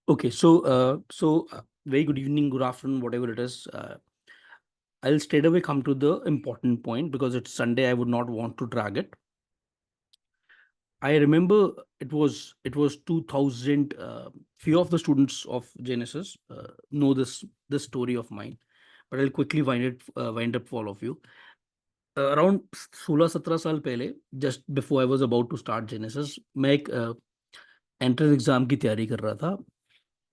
Okay, very good evening, good afternoon, whatever it is. I'll straight away come to the important point because it's Sunday. I would not want to drag it. I remember it was 2000. Few of the students of Genesis know this story of mine, but I'll quickly wind up for all of you. Around 16-17 साल पहले, just before I was about to start Genesis, मैं एक entrance exam की तैयारी कर रहा था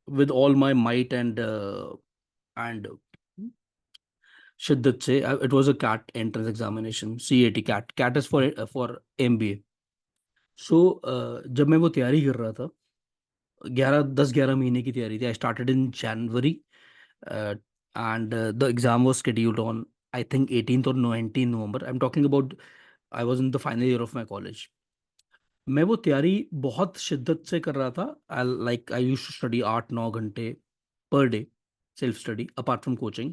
with all my might and शिद्दत से. It was a CAT entrance examination, CAT. CAT is for MBA. So जब मैं वो तैयारी कर रहा था, 11 महीने की तैयारी थी. I started in January, and the exam was scheduled on, I think, 18th or 19th November. I'm talking about, I was in the final year of my college. मैं वो तैयारी बहुत शिद्दत से कर रहा था. आई यूज्ड टू स्टडी 8-9 घंटे per day, self study apart from coaching.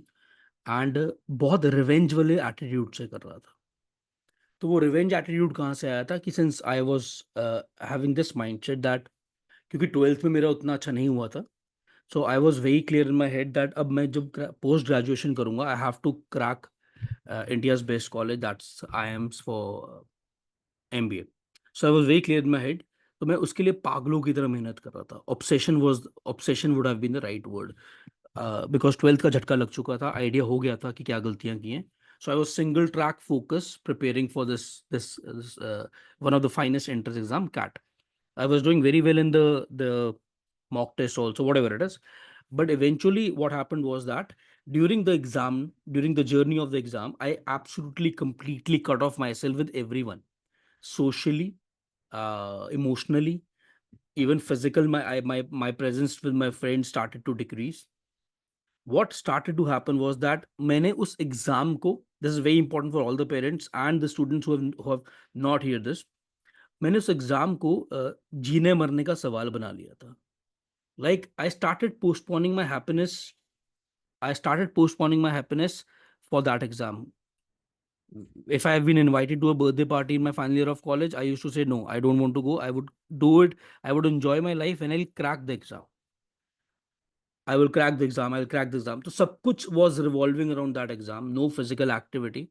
And बहुत रिवेंज वाले एटीट्यूड से कर रहा था. तो वो रिवेंज एटीट्यूड कहाँ से आया था कि since I was having this mindset that, क्योंकि 12th में मेरा उतना अच्छा नहीं हुआ था. So I was very clear in my head that अब मैं जब पोस्ट ग्रेजुएशन करूंगा, I have to crack India's best college, that's IIMs for MBA. So I was very clear in my head. तो मैं उसके लिए पागलों की तरह मेहनत कर रहा था. Obsession would have been the right word, because 12th का झटका लग चुका था. आइडिया हो गया था कि क्या गलतियां की हैं. So I was single track focus preparing for this one of the finest entrance exam, CAT. I was doing very well in the mock test also, whatever it is. But eventually what happened was that during the exam, during the journey of the exam, I absolutely completely cut off myself with everyone, socially, emotionally, even physical. My presence with my friends started to decrease. What started to happen was that मैंने उस exam को, this is very important for all the parents and the students who have not heard this, मैंने उस exam को जीने मरने का सवाल बना लिया था. Like I started postponing my happiness for that exam. If I have been invited to a birthday party in my final year of college, I used to say no, I don't want to go. I would do it, I would enjoy my life, and I'll crack the exam. I will crack the exam. I'll crack the exam. So sab kuch was revolving around that exam. No physical activity.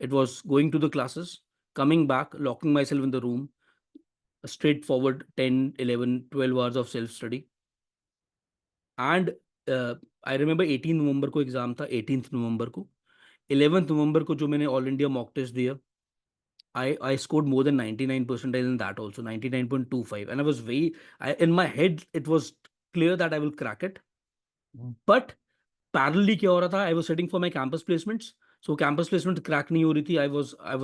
It was going to the classes, coming back, locking myself in the room, a straightforward 10, 11, 12 hours of self-study. And I remember 18 नवंबर को exam था, 18th नवंबर को. 11th नवंबर को जो मैंने all India mock test दिया, I scored more than 99 percentile in that also, 99.25. And I was in my head, it was clear that I will crack it. But parallelly क्या हो रहा था, I was setting for my campus placements. So campus placement crack नहीं हो रही थी. I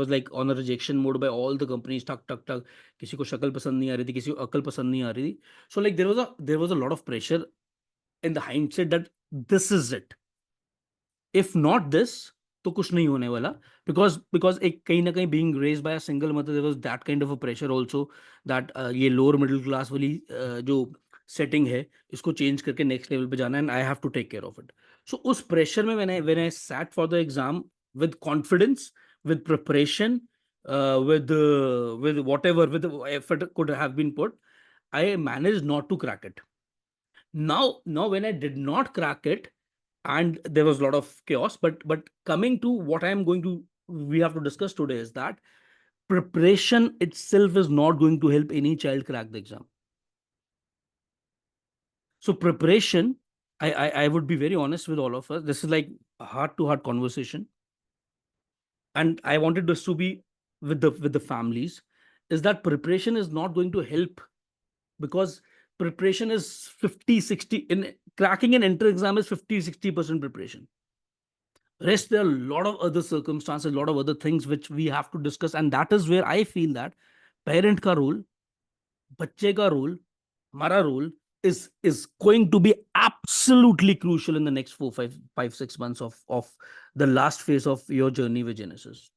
was like on a rejection mode by all the companies. टक टक टक, किसी को शक्ल पसंद नहीं आ रही थी, किसी को अकल पसंद नहीं आ रही थी. So like there was a lot of pressure in the hindsight that this is it. If not this, तो कुछ नहीं होने वाला. Because एक कहीं ना कहीं being raised by a single mother, there was that kind of a pressure also that ये lower middle class वाली जो सेटिंग है, इसको चेंज करके नेक्स्ट लेवल पे जाना, and I have to take care of it. So उस pressure में when I sat for the exam with confidence, with preparation, with whatever, with the effort could have been put, I managed not to crack it. Now when I did not crack it, and there was a lot of chaos, but coming to what I am going to, we have to discuss today, is that preparation itself is not going to help any child crack the exam. So preparation, I would be very honest with all of us. This is like a heart-to-heart conversation, and I wanted this to be with the families. Is that preparation is not going to help, because preparation is 50-60 in cracking an entrance exam is 50-60% preparation. Rest, there are a lot of other circumstances, a lot of other things which we have to discuss, and that is where I feel that parent ka role, बच्चे का role, हमारा role is going to be absolutely crucial in the next 4, 5, 6 months of the last phase of your journey with Genesis.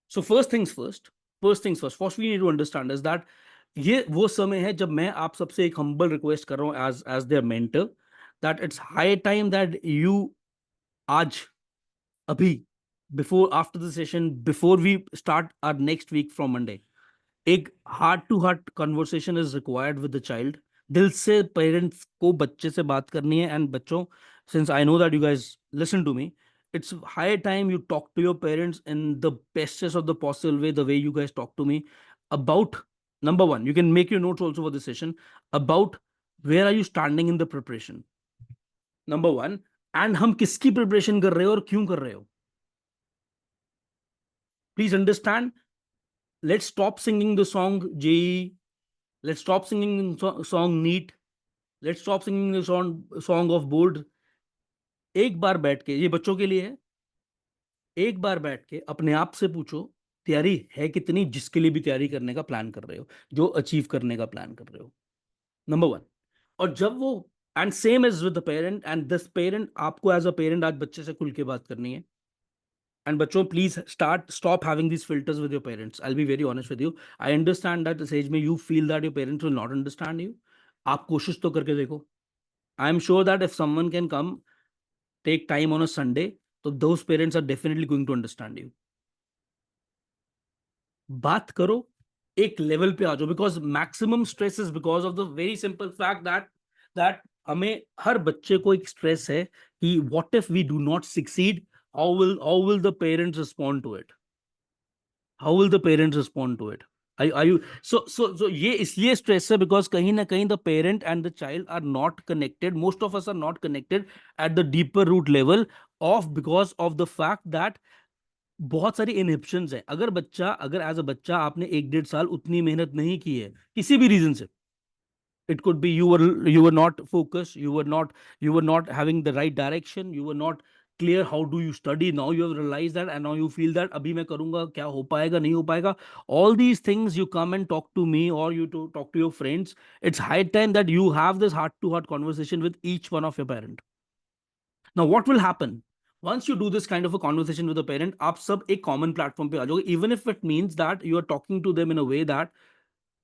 So first things first, first we need to understand is that ये वो समय है जब मैं आप सबसे एक humble request कर रहा हूँ as their mentor, that it's high time that you आज अभी, before, after the session, before we start our next week from Monday, एक heart to heart conversation is required with the child, दिल से parents को बच्चे से बात करनी है। एंड बच्चों, since I know that you guys listen to me, it's high time you talk to your parents in the bestest of the possible way, the way you guys talk to me about, number one, you can make your notes also for this session, about where are you standing in the preparation, number one, and हम किसकी preparation कर रहे हो और क्यों कर रहे हो। Please understand, let's stop singing the song JE, let's stop singing the song NEET, let's stop singing the song of board। एक बार बैठ के, ये बच्चों के लिए है, एक बार बैठ के अपने आप से पूछो तैयारी है कितनी, जिसके लिए भी तैयारी करने का प्लान कर रहे हो, जो अचीव करने का प्लान कर रहे हो, नंबर वन। और जब वो, and same is with the parent, and this parent, आपको एज अ पेरेंट आज बच्चे से खुल के बात करनी है। एंड बच्चों please stop having these filters with your parents, I'll be very honest with you, I understand that this age में you feel that your parents will not understand you, आप कोशिश तो करके देखो। I am sure that if someone can come take time on a Sunday, तो those parents are definitely going to understand you। बात करो, एक लेवल पे आ जाओ, because maximum stress is because of the very simple fact that हमें, हर बच्चे को एक स्ट्रेस है कि what if we do not succeed, how will the parents respond to it, how will the parents respond to it. are you, so ये इसलिए stress है बिकॉज कहीं ना कहीं the parent and the child are not connected, most of us are not connected at the deeper root level of, because of the fact that बहुत सारी inhibitions हैं। अगर एज अ बच्चा आपने 1-1.5 साल उतनी मेहनत नहीं की है किसी भी रीजन से, it could be you were not focused, you were not having the right direction, you were not clear how do you study, now you have realized that and now you feel that अभी मैं करूंगा क्या हो पाएगा नहीं हो पाएगा, all these things you come and talk to me or you to talk to your friends, it's high time that you have this heart to heart conversation with each one of your parent। Now what will happen once you do this kind of a conversation with a parent, आप सब एक common platform पे आ जाओगे, even if it means that you are talking to them in a way that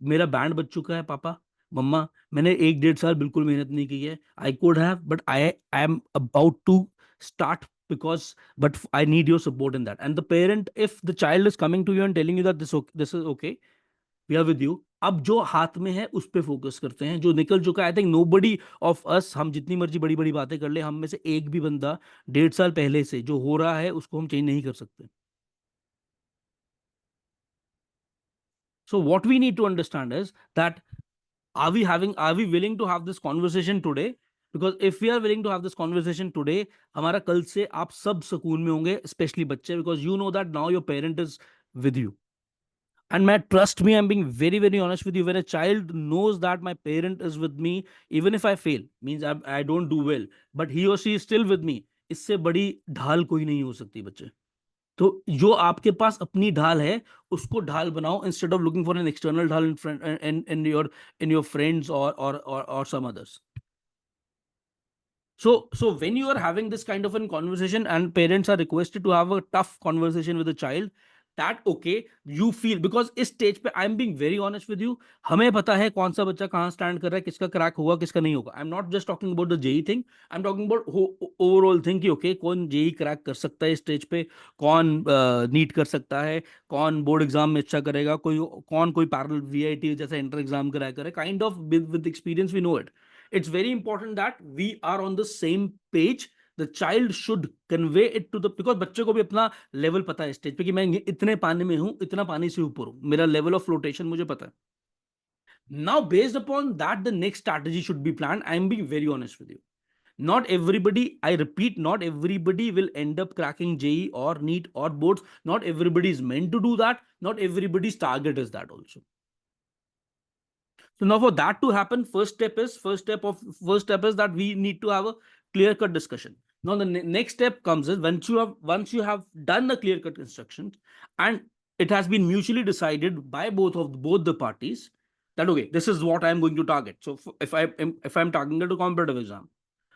मेरा band बज चुका है पापा मम्मा, मैंने 1-1.5 साल बिल्कुल मेहनत नहीं की है, I could have but I am about to start because but I need your support in that, and the parent, if the child is coming to you and telling you that this is okay, we are with you, अब जो हाथ में है उस पे focus करते हैं, जो निकल चुका है। I think nobody of us, हम जितनी मर्जी बड़ी बड़ी बातें कर ले, हम में से एक भी बंदा 1.5 साल पहले से जो हो रहा है उसको हम चेंज नहीं कर सकते। So what we need to understand is that are we willing to have this conversation today, because if we are willing to have this conversation today, हमारा कल से आप सब सुकून में होंगे, स्पेशली बच्चे, because you know that now your parent is with you। And Matt, trust me, I'm being very, very honest with you. When a child knows that my parent is with me, even if I fail, means I don't do well, but he or she is still with me, इससे बड़ी ढाल कोई नहीं हो सकती बच्चे। तो जो आपके पास अपनी ढाल है उसको ढाल बनाओ, instead of looking for an external ढाल इन योर फ्रेंड्स और some others. So when you are having this kind of a conversation and parents are requested to have a tough conversation with the child, that okay, you feel, because इस stage पे I am being very honest with you, हमें पता है कौन सा बच्चा कहाँ stand कर रहा है, किसका क्रैक होगा किसका नहीं होगा। I am not just talking about the JEE thing, I am talking about overall thing कि ओके कौन जेई क्रैक कर सकता है इस स्टेज पे, कौन नीट कर सकता है, कौन बोर्ड एग्जाम में अच्छा करेगा, कोई पैरेलल वीआईटी जैसा इंटर एग्जाम क्रैक करे, kind of with experience we know it. It's very important that we are on the same page, the child should convey it to the, because बच्चे को भी अपना लेवल पता है stage पे कि मैं इतने पानी में हूं, इतना पानी से ऊपर हूं, मेरा लेवल ऑफ फ्लोटेशन मुझे पता है। Now based upon that the next strategy should be planned। I am being very honest with you, not everybody, I repeat, not everybody will end up cracking JE or NEET or boards, not everybody is meant to do that, not everybody's target is that also। So now for that to happen, first step is that we need to have a clear cut discussion। Now the next step comes is once you have done the clear cut instructions and it has been mutually decided by both the parties that okay, this is what I am going to target। So if I'm talking about a competitive exam,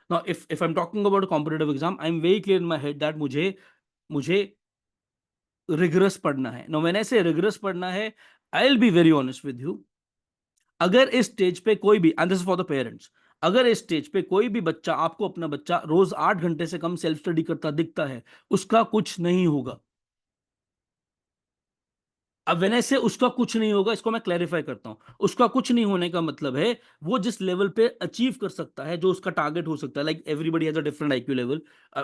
now if I'm talking about a competitive exam, I'm very clear in my head that मुझे rigorous पढ़ना है। Now when I say rigorous पढ़ना है, I'll be very honest with you, अगर इस stage पे कोई भी, and this is for the parents, अगर इस स्टेज पे कोई भी बच्चा, आपको अपना बच्चा रोज 8 घंटे से कम सेल्फ स्टडी करता दिखता है, उसका कुछ नहीं होगा। अब वेन से उसका कुछ नहीं होगा, इसको मैं क्लैरिफाई करता हूं। उसका कुछ नहीं होने का मतलब है वो जिस लेवल पे अचीव कर सकता है, जो उसका टारगेट हो सकता है, like everybody has a different IQ level.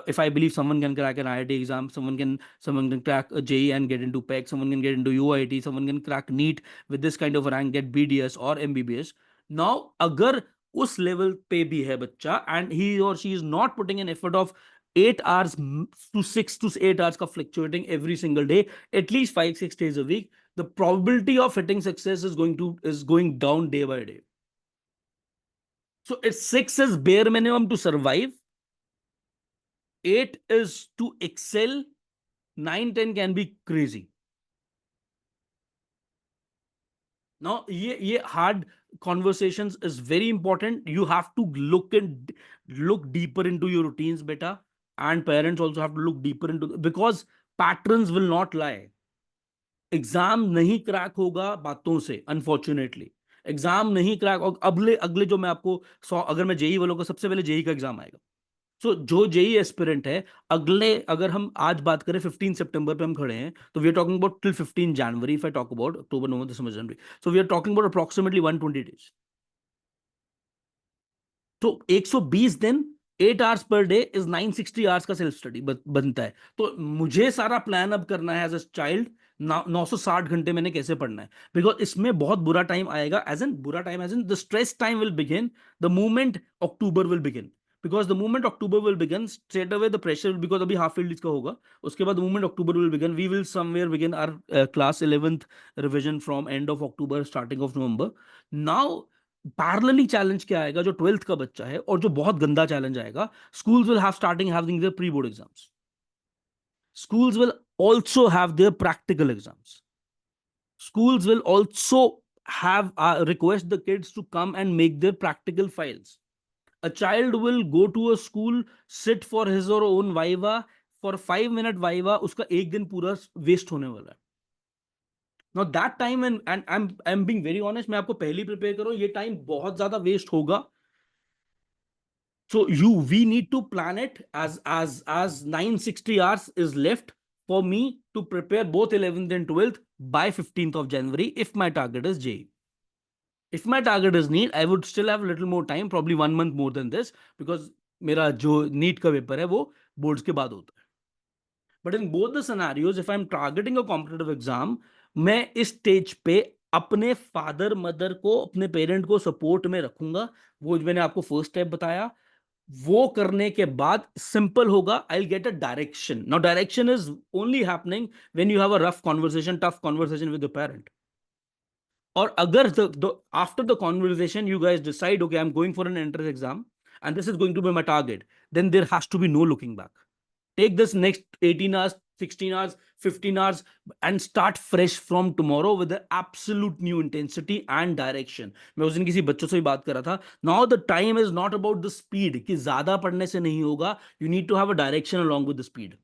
If I believe someone can crack an IIT exam, someone can crack JEE and get into PEC, someone can get into UIT, someone can crack NEET with this kind of rank, get BDS और MBBS. Now अगर उस level पे भी है बच्चा and he और she is not putting an effort of 8 hours to 6 to 8 hours का fluctuating every single day, at least 5 6 days a week, the probability of hitting success is going down day by day. So it's 6 is bare minimum to survive, 8 is to excel, 9 10 can be crazy. Now ये hard conversations is very important. You have to look deeper into your routines, beta, and parents also have to look deeper into, because patterns will not lie. Exam नहीं crack होगा बातों से, unfortunately exam नहीं crack. और अगले अगले जो मैं आपको 100, अगर मैं जेई वालों का, सबसे पहले जेई का एग्जाम आएगा। सो जो जेई एस्पिरेंट है, अगले, अगर हम आज बात करें 15 सितंबर पे हम खड़े हैं, तो we are talking about till 15 January, if I talk about October November December January, so we are talking about approximately 120 days. तो 120 दिन, 8 hours per day is 960 hours का सेल्फ स्टडी बनता है। तो मुझे सारा प्लान अब करना है एज अ चाइल्ड, 960 घंटे मैंने कैसे पढ़ना है, बिकॉज इसमें बहुत बुरा टाइम आएगा, एज एन बुरा time, as an the stress time will begin the moment October will begin. Because the moment October will begin straight away the pressure, because अभी हाफ फील्ड का होगा, उसके बाद moment October will begin, we will somewhere begin our class 11th revision from end of October starting of November. Now parallelly challenge क्या आएगा, जो 12th का बच्चा है, और जो बहुत गंदा चैलेंज आएगा, schools will have starting having their pre board exams, schools will also have their practical exams, schools will also have request the kids to come and make their practical files. A child will go to a school, sit for his or own viva, for 5 minute viva, उसका एक दिन पूरा waste होने वाला है। Now that time, and I'm being very honest, मैं आपको पहले प्रिपेयर करूं, ये टाइम बहुत ज्यादा वेस्ट होगा। So we need to plan it as 960 hours is left for me to prepare both 11th and 12th by 15th of January if my target is J. If my target is NEET, I would still have a little more time, probably 1 month more than this, because मेरा जो NEET का paper है वो boards के बाद होता है। But in both the scenarios, if I'm targeting a competitive exam, मैं इस स्टेज पे अपने फादर मदर को, अपने पेरेंट को सपोर्ट में रखूंगा। वो मैंने आपको फर्स्ट स्टेप बताया, वो करने के बाद सिंपल होगा, I get a direction. Now direction is only happening when you have a rough conversation, tough conversation with the parent. और अगर after the conversation you guys decide, okay I am going for an entrance exam and this is going to be my target, then there has to be no looking back. Take this next 18 hours, 16 hours, 15 hours, and start fresh from tomorrow with the absolute new intensity and direction. मैं उस दिन किसी बच्चों से भी बात कर रहा था। Now the time is not about the speed, कि ज्यादा पढ़ने से नहीं होगा, you need to have a direction along with the speed.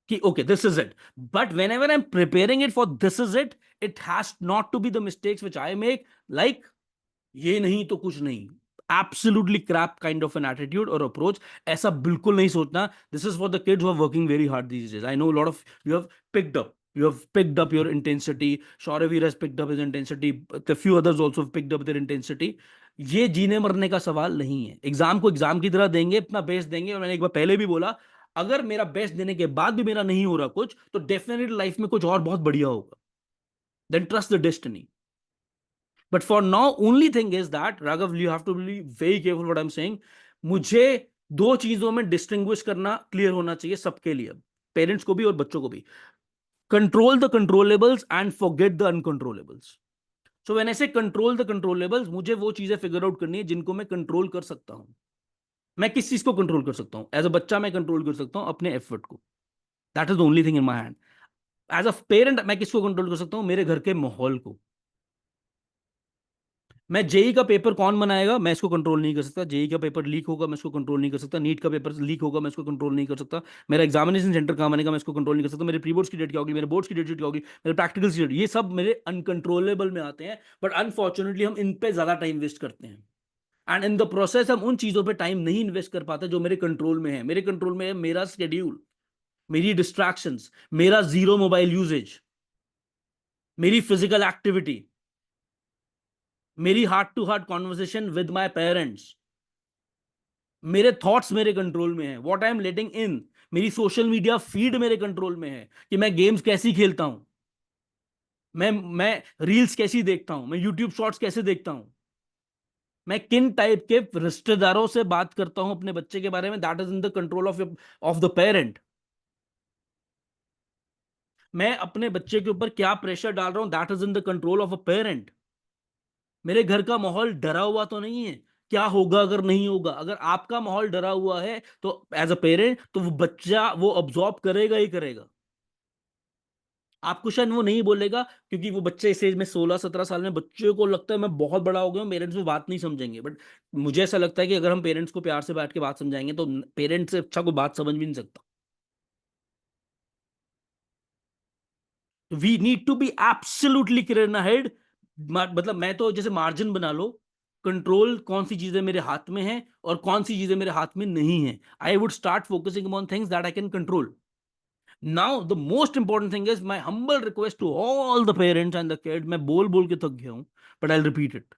कि okay, this is it. But whenever I'm preparing it for this is it, it has not to be the mistakes which I make, like ये नहीं तो कुछ नहीं, absolutely crap kind of an attitude or approach. ऐसा बिल्कुल नहीं सोचना। This is for the kids who are working very hard these days. I know a lot of you have picked up your intensity. Shauraveer has picked up his intensity. A few others also have picked up their intensity. ये जीने मरने का सवाल नहीं है। Exam को exam की तरह देंगे, अपना बेस्ट देंगे। और मैंने एक बार पहले भी बोला, अगर मेरा बेस्ट देने के बाद भी मेरा नहीं हो रहा कुछ, तो डेफिनेटली लाइफ में कुछ और बहुत बढ़िया होगा। Then trust the destiny. But for now, only thing is that, Raghav, you have to be very careful what I'm saying. मुझे दो चीजों में डिस्टिंग्विश करना क्लियर होना चाहिए सबके लिए, पेरेंट्स को भी और बच्चों को भी। Control the controllables and forget the uncontrollables. So when I say control the controllables, मुझे वो चीजें फिगर आउट करनी है जिनको मैं कंट्रोल कर सकता हूं। मैं किस चीज को कंट्रोल कर सकता हूं? एज अ बच्चा मैं कंट्रोल कर सकता हूं अपने एफर्ट को, that is the only thing in my hand. As a parent मैं किसको कंट्रोल कर सकता हूं? मेरे घर के माहौल को। मैं जेई का पेपर कौन बनाएगा, मैं इसको कंट्रोल नहीं कर सकता। जेई का पेपर लीक होगा, मैं इसको कंट्रोल नहीं कर सकता। नीट का पेपर लीक होगा, मैं इसको कंट्रोल नहीं कर सकता। मेरा एग्जामिनेशन सेंटर कहाँ बनेगा, मैं इसको कंट्रोल नहीं कर सकता। मेरे प्री बोर्ड्स की डेट क्या होगी, मेरे बोर्ड्स की डेट क्या होगी, मेरे प्रैक्टिकल्स की डेट, ये सब मेरे अनकंट्रोलेबल में आते हैं। बट अनफॉर्चुनेटली हम इन पे ज्यादा टाइम वेस्ट करते हैं, एंड इन द प्रोसेस हम उन चीजों पे टाइम नहीं इन्वेस्ट कर पाते जो मेरे कंट्रोल में है। मेरे कंट्रोल में है मेरा स्केड्यूल, मेरी डिस्ट्रैक्शंस, मेरा जीरो मोबाइल यूजेज। मेरी फिजिकल एक्टिविटी, मेरी heart to heart conversation with my parents, मेरे थॉट्स मेरे कंट्रोल में है, what I am letting in, मेरी सोशल मीडिया फीड मेरे कंट्रोल में है कि मैं गेम्स कैसी खेलता हूं, मैं रील्स कैसी देखता हूं, मैं यूट्यूब शॉर्ट्स कैसे देखता हूं, मैं किन टाइप के रिश्तेदारों से बात करता हूं अपने बच्चे के बारे में, that is in the control of the parent. मैं अपने बच्चे के ऊपर क्या प्रेशर डाल रहा हूं, that is in the control of a parent. मेरे घर का माहौल डरा हुआ तो नहीं है, क्या होगा अगर नहीं होगा, अगर आपका माहौल डरा हुआ है तो एज अ पेरेंट तो वो बच्चा वो ऑब्जॉर्व करेगा ही करेगा। आपको शायद वो नहीं बोलेगा, क्योंकि वो बच्चे इस एज में 16-17 साल में बच्चे को लगता है मैं बहुत बड़ा हो गया हूं, पेरेंट्स वो बात नहीं समझेंगे, बट मुझे ऐसा लगता है कि अगर हम पेरेंट्स को प्यार से बैठ के बात समझाएंगे तो पेरेंट्स से अच्छा कोई बात समझ भी नहीं सकता। We need to be absolutely clear in head. मतलब मैं तो जैसे मार्जिन बना लो, कंट्रोल कौन सी चीजें मेरे हाथ में है और कौन सी चीजें मेरे हाथ में नहीं है। I would start focusing on things that I can control. Now the most important thing is my humble request to all the parents and the kid, मैं बोल बोल के थक गया हूं, बट आई रिपीट इट।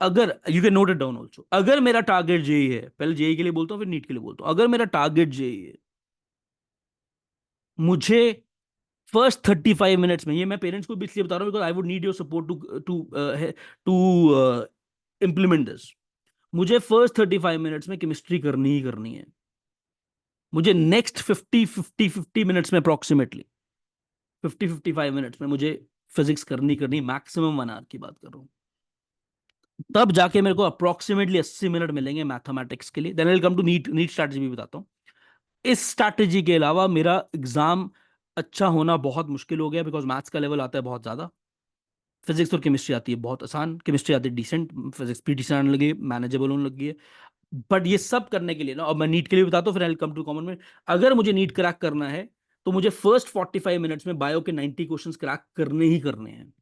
अगर you can note it down also, अगर मेरा टारगेट जेई है, पहले जेई के लिए बोलता हूं फिर नीट के लिए बोलता हूं, अगर मेरा टारगेट जेई है, मुझे फर्स्ट 35 मिनट्स में, ये मैं पेरेंट्स को भी इसलिए बता रहा हूँ because I would need your support to to to implement this. मुझे फर्स्ट 35 मिनट्स में केमिस्ट्री करनी ही करनी है। मुझे नेक्स्ट 50 मिनट्स में अप्रोक्सीमेटली 50-55 मिनट्स में मुझे फिजिक्स करनी करनी, मैक्सिमम 1 आवर की बात कर रहा हूँ। तब जाके मेरे को अप्रोक्सीमेटली 80 मिनट मिलेंगे मैथमेटिक्स के लिए। Then I will come to NEET. NEET strategy भी बताता हूँ। इस स्ट्रैटेजी के अलावा मेरा एग्जाम अच्छा होना बहुत मुश्किल हो गया, बिकॉज मैथ्स का लेवल आता है बहुत ज्यादा। फिजिक्स और केमिस्ट्री आती है बहुत आसान, केमिस्ट्री आती है डिसेंट, फिजिक्स भी डिसेंट आने लगी, मैनेजेबल होने लगी है। बट ये सब करने के लिए ना, और मैं नीट के लिए बताता हूँ फिर आई कम टू कॉमन में। अगर मुझे नीट क्रैक करना है तो मुझे फर्स्ट 45 मिनट्स में बायो के 90 क्वेश्चंस क्रैक करने ही करने हैं।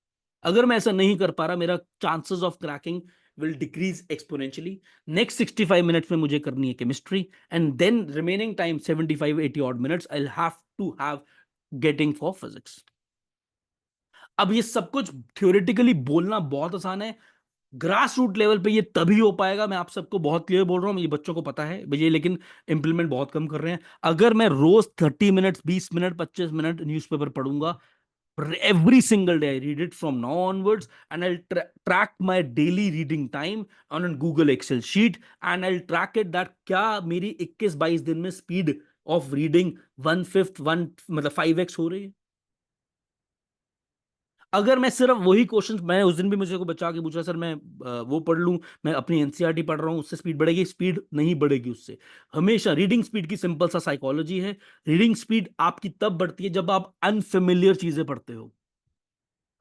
अगर मैं ऐसा नहीं कर पा रहा, मेरा chances of cracking will decrease exponentially. Next 65 minutes में मुझे करनी है chemistry, and then remaining time 75-80 odd minutes I have to have getting for physics. अब ये सब कुछ थ्योरेटिकली बोलना बहुत आसान है, ग्रास रूट लेवल पे ये तभी हो पाएगा, मैं आप सबको बहुत क्लियर बोल रहा हूँ, ये बच्चों को पता है भैया, लेकिन इंप्लीमेंट बहुत कम कर रहे हैं। अगर मैं रोज 30 मिनट्स, 20 मिनट, 25 मिनट न्यूज़पेपर पढ़ूंगा every single day, I read it from now onwards, and I'll track my daily reading time on a Google Excel sheet, and I'll track it that क्या मेरी 21-22 दिन में स्पीड ऑफ रीडिंग 1/5 वन मतलब 5x हो रही है। अगर मैं सिर्फ वही क्वेश्चन, मैं उस दिन भी मुझे को बचा के पूछा, सर मैं वो पढ़ लूं, मैं अपनी एनसीईआरटी पढ़ रहा हूं उससे स्पीड बढ़ेगी, स्पीड नहीं बढ़ेगी उससे। हमेशा रीडिंग स्पीड की सिंपल सा साइकोलॉजी है, रीडिंग स्पीड आपकी तब बढ़ती है जब आप अनफेमिलियर चीजें पढ़ते हो।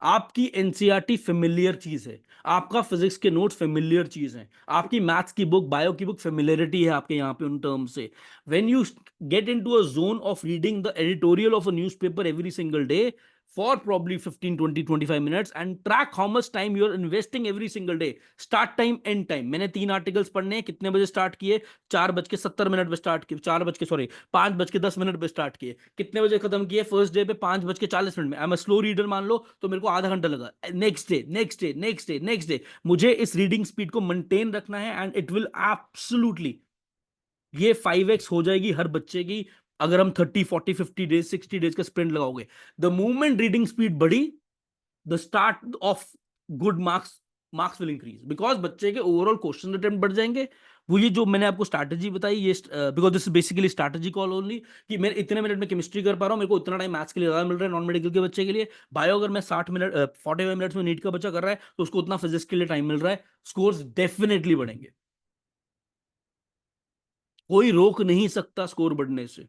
आपकी एनसीईआरटी फेमिलियर चीज है, आपका फिजिक्स के नोट्स फेमिलियर चीज है, आपकी मैथ्स की बुक, बायो की बुक फेमिलियरिटी है आपके यहाँ पे उन टर्म से। When you get into a zone of reading the editorial of a newspaper every single day for probably 15, 20, 25 minutes and track how much time you're investing every single day, start time, end time। मैंने 3 articles पढ़ने हैं, कितने बजे start किए, 4:70 पे start किए, 5:10 पे start किए, कितने बजे खत्म किए, फर्स्ट डे पे 5:40 में। आई एम स्लो रीडर मान लो तो मेरे को आधा घंटा लगा। Next day, next day, next day, next day, मुझे इस रीडिंग स्पीड को मेंटेन रखना है, एंड इट विल एब्सोल्युटली, ये 5x हो जाएगी हर बच्चे की अगर हम 30, 40, 50 डेज, 60 डेज का स्प्रिंट लगाओगे। द मूवमेंट रीडिंग स्पीड बढ़ी, the start of good marks will increase, because बच्चे के ओवरऑल क्वेश्चन अटेम्प्ट बढ़ जाएंगे। वो ये जो मैंने आपको स्ट्रैटेजी बताई, ये because this basically strategy call only, कि मैं इतने मिनट में केमिस्ट्री कर पा रहा हूं, मेरे को इतना टाइम मैथ्स के लिए ज्यादा मिल रहा है नॉन मेडिकल के बच्चे के लिए। बायो अगर मैं 60 मिनट 45 मिनट्स में नीट का बच्चा कर रहा है तो उसको उतना फिजिक्स के लिए टाइम मिल रहा है, स्कोर्स डेफिनेटली बढ़ेंगे। कोई रोक नहीं सकता स्कोर बढ़ने से।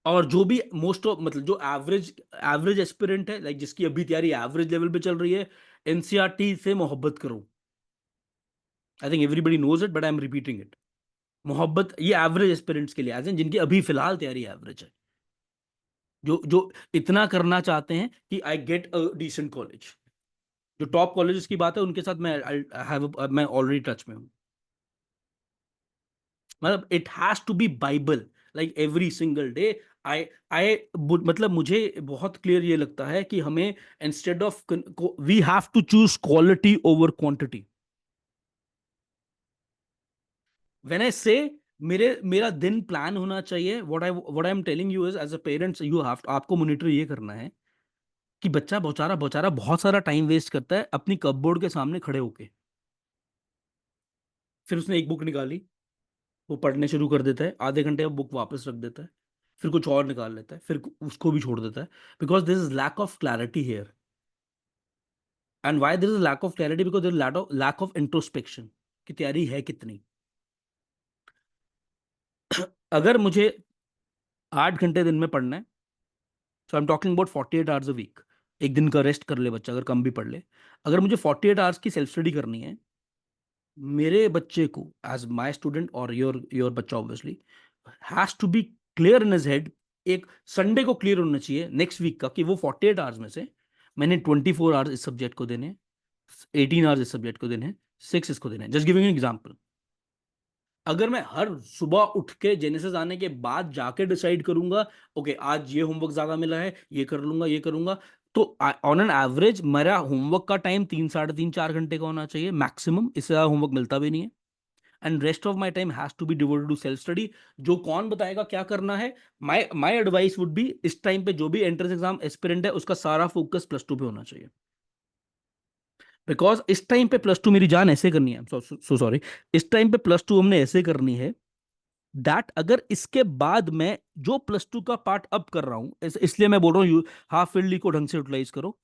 और जो भी मोस्ट ऑफ मतलब जो एवरेज एवरेज एस्पिरेंट है, लाइक जिसकी अभी तैयारी एवरेज लेवल पे चल रही है, एनसीईआरटी से मोहब्बत करो। I think everybody knows it but I am repeating it. मोहब्बत ये एवरेज एस्पिरेंट्स के लिए, एज इन जिनकी अभी फिलहाल तैयारी एवरेज है, जो जो इतना करना चाहते हैं कि I get a decent college. जो टॉप कॉलेजेस की बात है उनके साथ मैं ऑलरेडी टच में हूँ। मतलब it has to be bible, like every single day I मतलब मुझे बहुत क्लियर ये लगता है कि हमें instead of we have to choose quality over quantity. When I say मेरा दिन प्लान होना चाहिए। What I am telling you is as a parents you have, आपको मॉनिटर ये करना है कि बच्चा बेचारा बेचारा बहुत सारा टाइम वेस्ट करता है अपनी कपबोर्ड के सामने खड़े होके। फिर उसने एक बुक निकाली, वो पढ़ने शुरू कर देता है, आधे घंटे में बुक वापस रख देता है, फिर कुछ और निकाल लेता है, फिर उसको भी छोड़ देता है। Because this is lack of clarity here. And why this is lack of clarity? Because this lack of introspection की तैयारी है कितनी। अगर मुझे 8 घंटे दिन में पढ़ना है, so I am talking about 48 hours a week. एक दिन का रेस्ट कर ले बच्चा, अगर कम भी पढ़ ले। अगर मुझे 48 आवर्स की सेल्फ स्टडी करनी है, मेरे बच्चे को एज माई स्टूडेंट और योर बच्चा obviously has to be clear in his head. एक संडे को क्लियर होना चाहिए नेक्स्ट वीक का कि वो 48 आवर्स में से मैंने 24 आवर्स इस सब्जेक्ट को देने, 18 आवर्स इस सब्जेक्ट को देने हैं, 6 इसको देने हैं। Just giving an example. अगर मैं हर सुबह उठ के जेनेसिस आने के बाद जाके डिसाइड करूंगा, ओके आज ये होमवर्क ज्यादा मिला है, ये कर लूंगा ये करूंगा, तो ऑन एन एवरेज मेरा होमवर्क का टाइम 3 साढ़े 3 4 घंटे का होना चाहिए मैक्सिमम। इससे ज्यादा होमवर्क मिलता भी नहीं है। And rest of my time has to be devoted to self study. जो कौन बताएगा क्या करना है? माई एडवाइस वुड बी, इस टाइम पे जो भी एंट्रेंस एग्जाम एस्पिरेंट है उसका सारा फोकस +2 पे होना चाहिए। बिकॉज इस टाइम पे +2 मेरी जान ऐसे करनी है, सो सॉरी, इस टाइम पे +2 हमने ऐसे करनी है दैट अगर इसके बाद मैं जो +2 का पार्ट अब कर रहा हूं, इसलिए मैं बोल रहा हूँ हाफ ईयरली को ढंग से यूटिलाइज करो।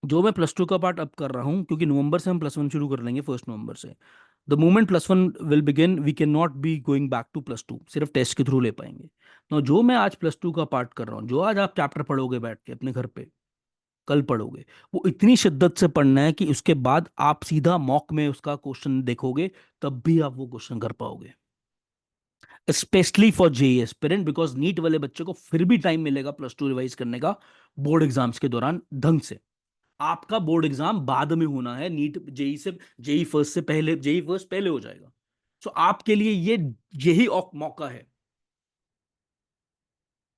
जो मैं +2 का पार्ट अब कर रहा हूं, क्योंकि नवंबर से हम +1 शुरू कर लेंगे, 1 नवंबर से। The moment +1 will begin we can not be going back to +2, सिर्फ टेस्ट के थ्रू ले पाएंगे। तो जो मैं आज +2 का पार्ट कर रहा हूँ, जो आज आप चैप्टर पढ़ोगे बैठ के अपने घर पे, कल पढ़ोगे, वो इतनी शिद्दत से पढ़ना है कि उसके बाद आप सीधा मॉक में उसका क्वेश्चन देखोगे, तब भी आप वो क्वेश्चन कर पाओगे। Especially for JEE aspirant, because NEET वाले बच्चे को फिर भी टाइम मिलेगा +2 रिवाइज करने का बोर्ड एग्जाम्स के दौरान ढंग से। आपका बोर्ड एग्जाम बाद में होना है, नीट जेई से, जेई फर्स्ट से पहले, जेई फर्स्ट पहले हो जाएगा। सो आपके लिए ये यही मौका है।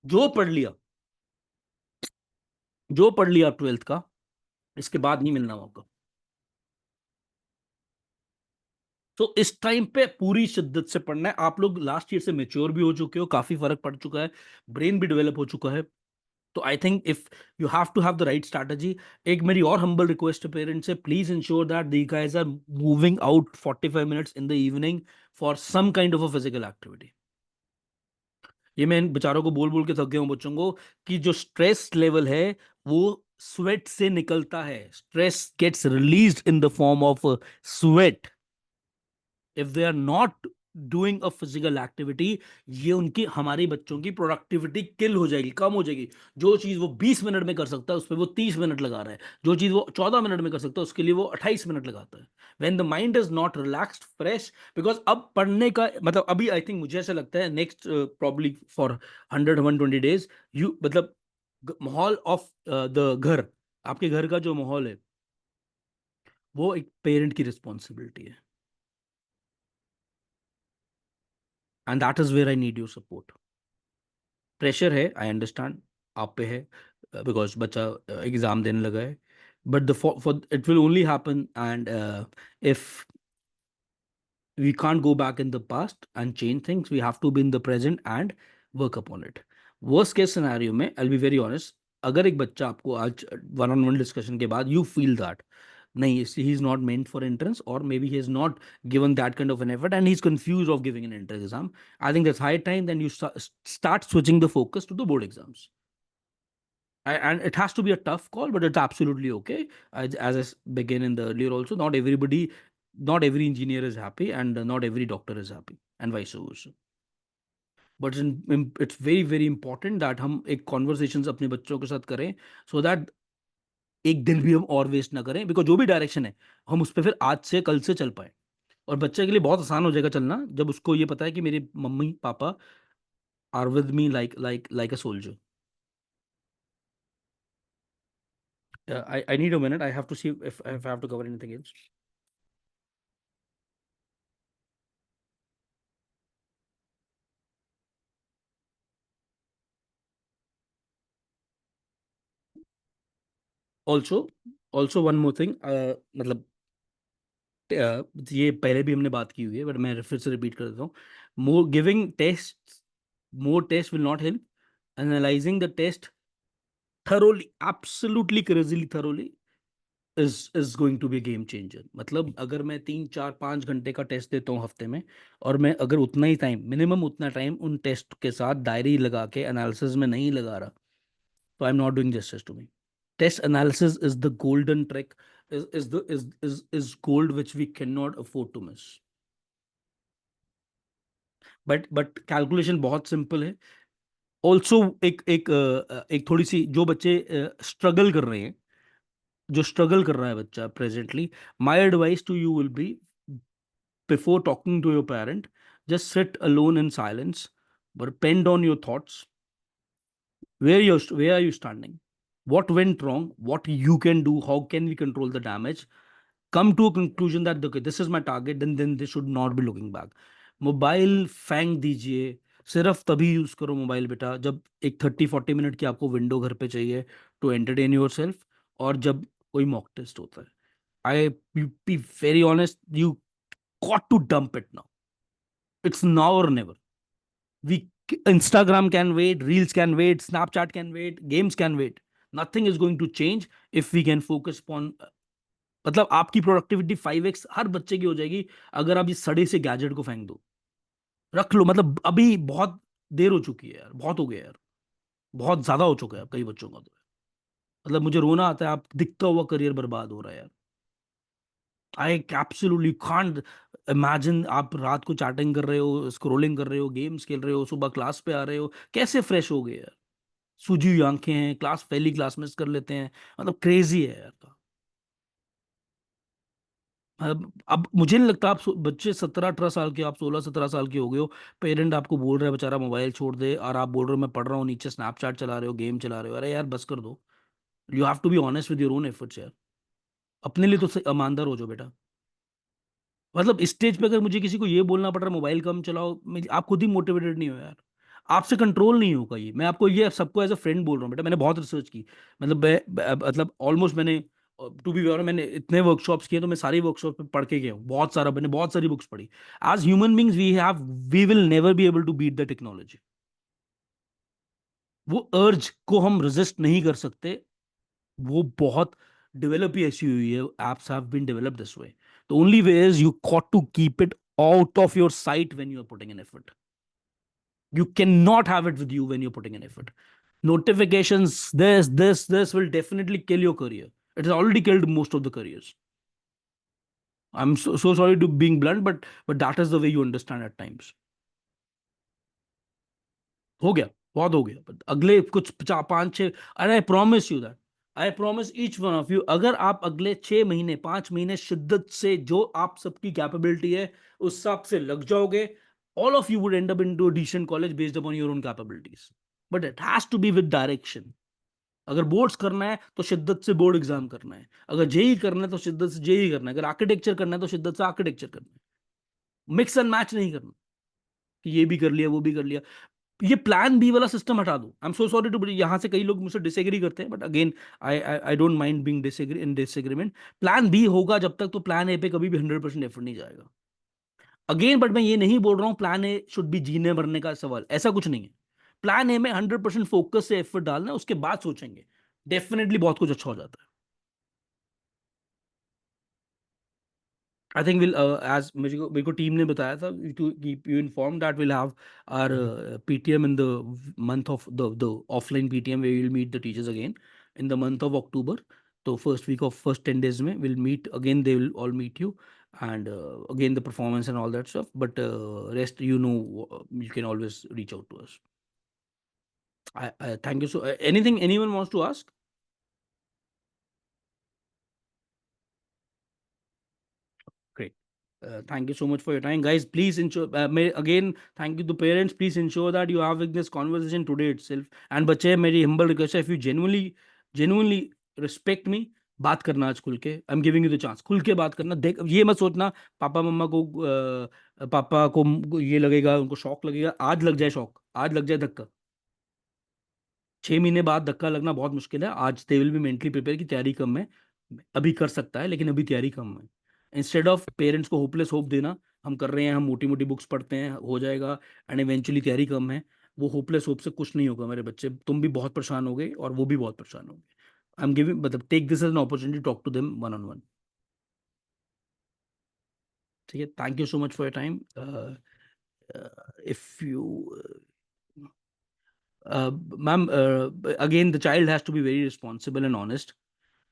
जो पढ़ लिया, जो पढ़ लिया 12th का, इसके बाद नहीं मिलना मौका। तो इस टाइम पे पूरी शिद्दत से पढ़ना है। आप लोग लास्ट ईयर से मेच्योर भी हो चुके हो, काफी फर्क पड़ चुका है, ब्रेन भी डेवलप हो चुका है। तो I think if you have to have the right strategy. एक मेरी और हम्बल रिक्वेस्ट है पेरेंट्स से, please ensure that the guys are moving out 45 minutes in the evening for some kind of a physical activity. ये मैं इन बेचारों को बोल बोल के थक गया हूँ बच्चों को कि जो स्ट्रेस लेवल है वो स्वेट से निकलता है। Stress gets released in the form of sweat. If they are not doing a physical activity, ये उनकी, हमारी बच्चों की प्रोडक्टिविटी किल हो जाएगी, कम हो जाएगी। जो चीज वो 20 मिनट में कर सकता है उस पर वो 30 मिनट लगा रहा है। जो चीज वो 14 मिनट में कर सकता है उसके लिए वो 28 मिनट लगाता है। When the mind is not relaxed fresh, because अब पढ़ने का मतलब, अभी आई थिंक मुझे ऐसा लगता है next probably for 100-120 days, you मतलब माहौल ऑफ द घर, आपके घर का जो माहौल है वो एक पेरेंट की रिस्पॉन्सिबिलिटी है। And that is where I need your support. Pressure है, आई अंडरस्टैंड, आप पे है, बिकॉज बच्चा एग्जाम देने लगा है। But the for it will only happen and if we can't go back in the past and change things. We have to be in the present and work upon it. Worst case scenario में, I'll be very honest, अगर एक बच्चा आपको आज one on one discussion के बाद you feel that नहीं, he is not meant for entrance, or maybe he has not given that kind of an effort and he's confused of giving an entrance exam, I think that's high time then you start switching the focus to the board exams. And it has to be a tough call, but it's absolutely okay. As began in the earlier also, not everybody, not every engineer is happy, and not every doctor is happy, and vice versa. But it's very very important that हम एक conversations अपने बच्चों के साथ करें, so that एक दिन भी हम और वेस्ट ना करें, बिकॉज जो भी डायरेक्शन है हम उस पर फिर आज से कल से चल पाए। और बच्चे के लिए बहुत आसान हो जाएगा चलना जब उसको ये पता है कि मेरे mummy papa are with me like a soldier. I need a minute. I have to see if I have to cover anything else. Also also one more thing, मतलब ये पहले भी हमने बात की हुई है, बट मैं फिर से रिपीट कर देता हूँ. More giving test, more tests will not help. Analyzing the test thoroughly, absolutely crazily thoroughly, is going to be a game changer. मतलब अगर मैं 3 4 5 घंटे का टेस्ट देता हूँ हफ्ते में, और मैं अगर उतना ही टाइम, मिनिमम उतना टाइम उन टेस्ट के साथ डायरी लगा के एनालिसिस में नहीं लगा रहा, तो I am not doing justice to me. Test analysis is the golden trick, is gold which we cannot afford to miss. But calculation बहुत सिंपल है. ऑल्सो एक थोड़ी सी, जो बच्चे स्ट्रगल कर रहे हैं, जो स्ट्रगल कर रहा है बच्चा presently, my advice to you will be, before talking to your parent, just sit alone in silence, but pen down your thoughts. Where are you standing? What went wrong? What you can do? How can we control the damage? Come to a conclusion that okay, this is my target, then they should not be looking back. Mobile फेंक दीजिए. सिर्फ तभी use करो mobile बेटा जब एक 30 40 minute की आपको विंडो घर पे चाहिए टू एंटरटेन योर सेल्फ, और जब कोई मॉक टेस्ट होता है. I be very honest, you got to dump it now. It's now or never. We Instagram can wait, Reels can wait, Snapchat can wait, games can wait. Nothing is going to change if we can focus upon. मतलब आपकी productivity 5x हर बच्चे की हो जाएगी अगर आप इस सड़े से गैजेट को फेंक दो. रख लो, मतलब अभी बहुत देर हो चुकी है यार, बहुत हो गया यार, बहुत ज्यादा हो चुका है अब कई बच्चों का तो. मतलब मुझे रोना आता है, आप दिखता हुआ करियर बर्बाद हो रहा है यार. आई एब्सोल्युटली कांट इमेजिन आप रात को चैटिंग कर रहे हो, स्क्रोलिंग कर रहे हो, गेम्स खेल रहे हो, सुबह क्लास पे आ रहे हो, कैसे फ्रेश हो गए यार. सूजी हुई आंखें हैं, क्लास, पहली क्लास मिस कर लेते हैं. मतलब क्रेजी है यार. अब मुझे नहीं लगता आप बच्चे 17 18 साल के, आप 16 17 साल के हो गए हो, पेरेंट आपको बोल रहा है बेचारा मोबाइल छोड़ दे, और आप बोल रहे हो मैं पढ़ रहा हूँ, नीचे स्नैपचैट चला रहे हो, गेम चला रहे हो. अरे यार बस कर दो. You have to be honest with your own efforts यार. अपने लिए तो ईमानदार हो जाओ बेटा. मतलब इस स्टेज पे अगर मुझे किसी को ये बोलना पड़ रहा है मोबाइल कम चलाओ, आप खुद ही मोटिवेटेड नहीं हो यार. आपसे कंट्रोल नहीं होगा ये. मैं आपको ये सबको एज अ फ्रेंड बोल रहा हूँ बेटा. मैंने बहुत रिसर्च की. मतलब मतलब ऑलमोस्ट मैंने, टू बी ऑनेस्ट, मैंने इतने वर्कशॉप्स किए तो मैं सारी वर्कशॉप पे पढ़ के गया हूँ. बहुत सारा, मैंने बहुत सारी बुक्स पढ़ी. As human beings we will never be able to beat the technology. वो अर्ज को हम रेजिस्ट नहीं कर सकते. वो बहुत डेवलप ही ऐसी हुई है. Apps have been developed this way. The only way is you got to keep it out of your sight when you are putting an effort. You cannot have it with you when you're putting an effort. Notifications, this will definitely kill your career. It has already killed most of the careers. I'm so sorry to being blunt, but that is the way you understand at times. हो गया, बहुत हो गया. But अगले कुछ 5 6, and I promise each one of you, अगर आप अगले 6 महीने 5 महीने शिद्दत से जो आप सबकी कैपेबिलिटी है उस हिसाब से लग जाओगे, all of you would end up into a decent college based upon your own capabilities. But it has to be with direction. अगर बोर्ड्स करना है तो शिद्दत से बोर्ड एग्जाम करना है. अगर जेई करना है तो शिद्दत से जेई करना है. अगर आर्किटेक्चर करना है तो शिद्दत से आर्किटेक्चर करना है. मिक्स एंड मैच नहीं करना कि ये भी कर लिया वो भी कर लिया. ये प्लान बी वाला सिस्टम हटा दो. I am so sorry to, यहाँ से कई लोग मुझसे डिसएग्री करते हैं, but again I don't mind being disagree in disagreement. Plan B होगा जब तक, तो प्लान ए पे कभी भी 100% एफर्ट नहीं जाएगा. अगेन, बट मैं ये नहीं बोल रहा हूँ प्लान ए शुड बी जीने मरने का सवाल, ऐसा कुछ नहीं है. प्लान ए में 100% फोकस से एफर्ट डालना है, उसके बाद सोचेंगे. डेफिनेटली बहुत कुछ अच्छा हो जाता है. आई थिंक विल, एज मेरे को टीम ने बताया था to keep you inform that will have our PTM in the month of the offline PTM we will meet the teachers again in the month of October. तो first week of first 10 days में will meet again, they will all meet you, and again the performance and all that stuff, but rest, you can always reach out to us. I thank you. So anything anyone wants to ask? Great. Thank you so much for your time, guys. Please ensure, again, thank you to parents. Please ensure that you are having this conversation today itself. And बच्चे, मेरी humble request है, if you genuinely respect me, बात करना आज खुल के. आई am giving you the chance, खुल के बात करना. देख, ये मत सोचना पापा मम्मा को, पापा को ये लगेगा, उनको शौक लगेगा. आज लग जाए शौक, आज लग जाए धक्का. 6 महीने बाद धक्का लगना बहुत मुश्किल है। आज they will be mentally prepare की तैयारी कम है, अभी कर सकता है लेकिन अभी तैयारी कम है। इंस्टेड ऑफ पेरेंट्स को होपलेस होप देना, हम कर रहे हैं, हम मोटी मोटी बुक्स पढ़ते हैं, हो जाएगा, एंड इवेंचुअली तैयारी कम है, वो होपलेस होप से कुछ नहीं होगा मेरे बच्चे। तुम भी बहुत परेशान हो गए और वो भी बहुत परेशान हो गए। आई एम गिविंग, मतलब take this as an opportunity, talk to them one on one. ठीक है, thank you so much for your time. If you ma'am, again the child has to be very responsible and honest,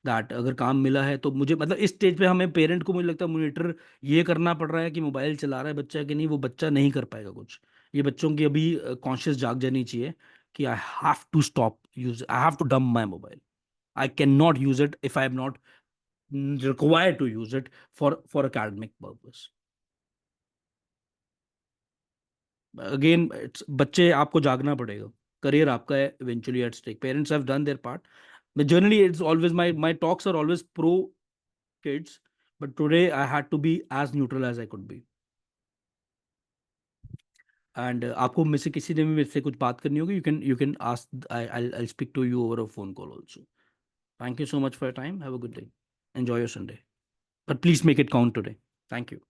that अगर काम मिला है तो मुझे, मतलब इस स्टेज पे हमें पेरेंट को मुझे लगता है मोनिटर ये करना पड़ रहा है कि मोबाइल चला रहा है बच्चा कि नहीं, वो बच्चा नहीं कर पाएगा कुछ। ये बच्चों की अभी कॉन्शियस जाग जानी चाहिए कि I have to stop use, I have to dump my mobile, I can not use it if I am not required to use it for academic purpose. अगेन बच्चे, आपको जागना पड़ेगा, करियर आपका है eventually at stake, parents have done their part. Generally, it's always my talks are always pro kids, but today I had to be as neutral as I could be. And आपको में से किसी ने भी मेरे से कुछ बात करनी होगी, you can ask, I'll speak to you over a phone call also. Thank you so much for your time. Have a good day. Enjoy your Sunday. But please make it count today. Thank you.